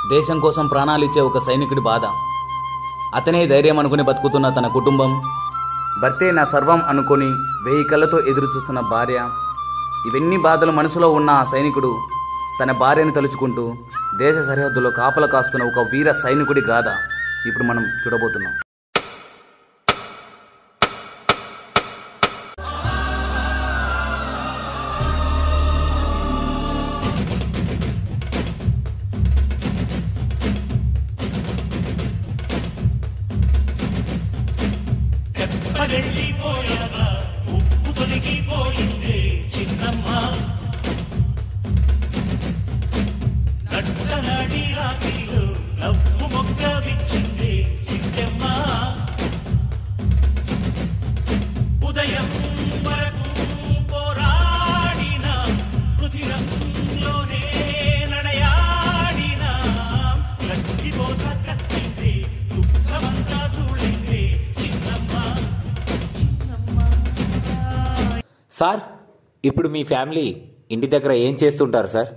దేశం కోసం ప్రాణాలిచ్చే ఒక సైనికుడి బాధ, అతనే ధైర్యం అనుకుని బతుకుతున్న తన కుటుంబం, భర్తే నా సర్వం అనుకొని 1000 కళ్ళతో ఎదురు చూస్తున్న భార్య, ఇవన్నీ బాధలు మనసులో ఉన్న ఆ సైనికుడు తన భార్యను తలుచుకుంటూ దేశ సరిహద్దులో కాపలా కాస్తున్న ఒక వీర సైనికుడి గాథ ఇప్పుడు మనం చూడబోతున్నాం. సార్, ఇప్పుడు మీ ఫ్యామిలీ ఇంటి దగ్గర ఏం చేస్తుంటారు సార్?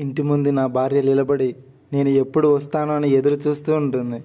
ఇంటి ముందు నా భార్య నిలబడి నేను ఎప్పుడు వస్తానో అని ఎదురు చూస్తూ ఉంటుంది.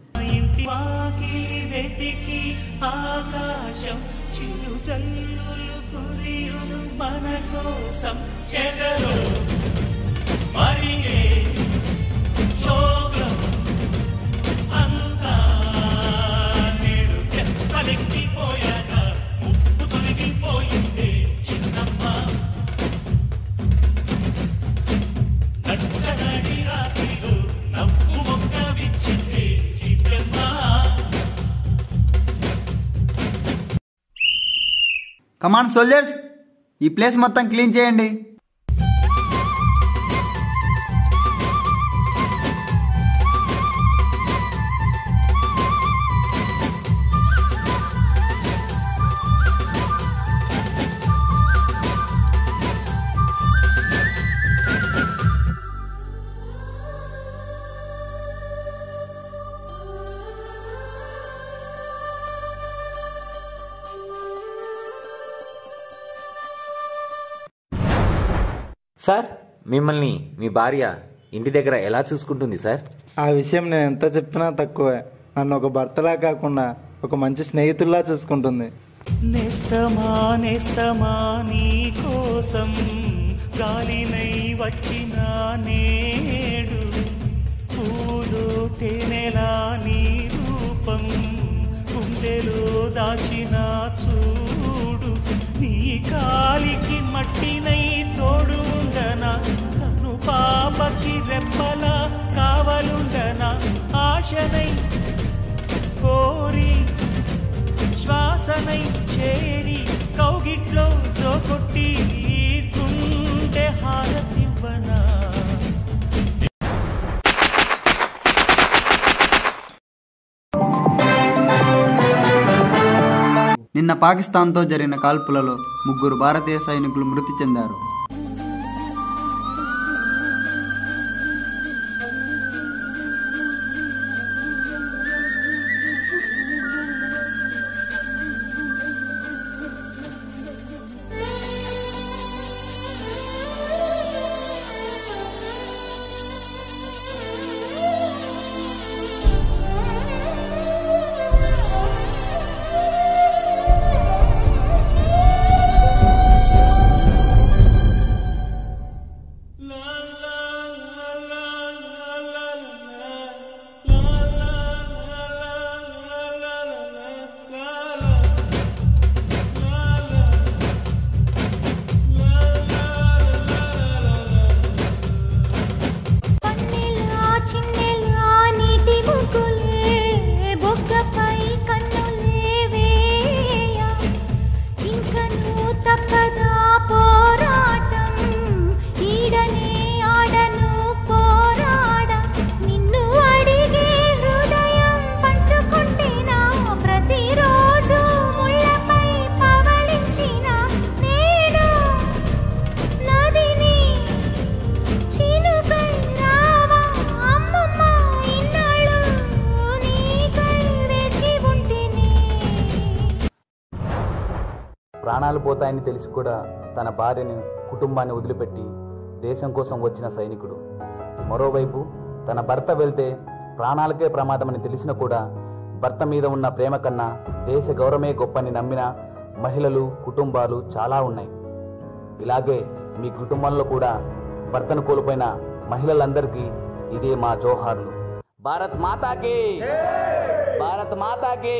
కమాన్ సోల్జర్స్, ఈ ప్లేస్ మొత్తం క్లీన్ చేయండి. సార్, మిమ్మల్ని మీ భార్య ఇంటి దగ్గర ఎలా చూసుకుంటుంది సార్? ఆ విషయం నేను ఎంత చెప్పినా తక్కువే. నన్ను ఒక భర్తలా కాకుండా ఒక మంచి స్నేహితుల్లా చూసుకుంటుంది. నేస్తమా నేస్తమా నీ కోసం గాలినై వచ్చిన నేడు, పూలు తేనెలా నీ రూపం గుండెలో దాచిన చూడు, నీ కాలికి మట్టినై తోడు ఉండనా, కను పాపకి రెప్పలా కావలుండనా, ఆశనై కోరి శ్వాసనై చేరి కౌగిట్లో జోకొట్టి గుండె హారతివ్వనా. నిన్న పాకిస్తాన్తో జరిగిన కాల్పులలో 3 భారతీయ సైనికులు మృతి చెందారు. ప్రాణాలు పోతాయని తెలిసి కూడా తన భార్యని, కుటుంబాన్ని వదిలిపెట్టి దేశం కోసం వచ్చిన సైనికుడు. మరోవైపు తన భర్త వెళ్తే ప్రాణాలకే ప్రమాదమని తెలిసినా కూడా భర్త మీద ఉన్న ప్రేమ కన్నా దేశ గౌరవమే గొప్పని నమ్మిన మహిళలు, కుటుంబాలు చాలా ఉన్నాయి. ఇలాగే మీ కుటుంబంలో కూడా భర్తను కోల్పోయిన మహిళలందరికీ ఇదే మా జోహార్లు. భారత్ మాతాకి, భారత్ మాతాకి.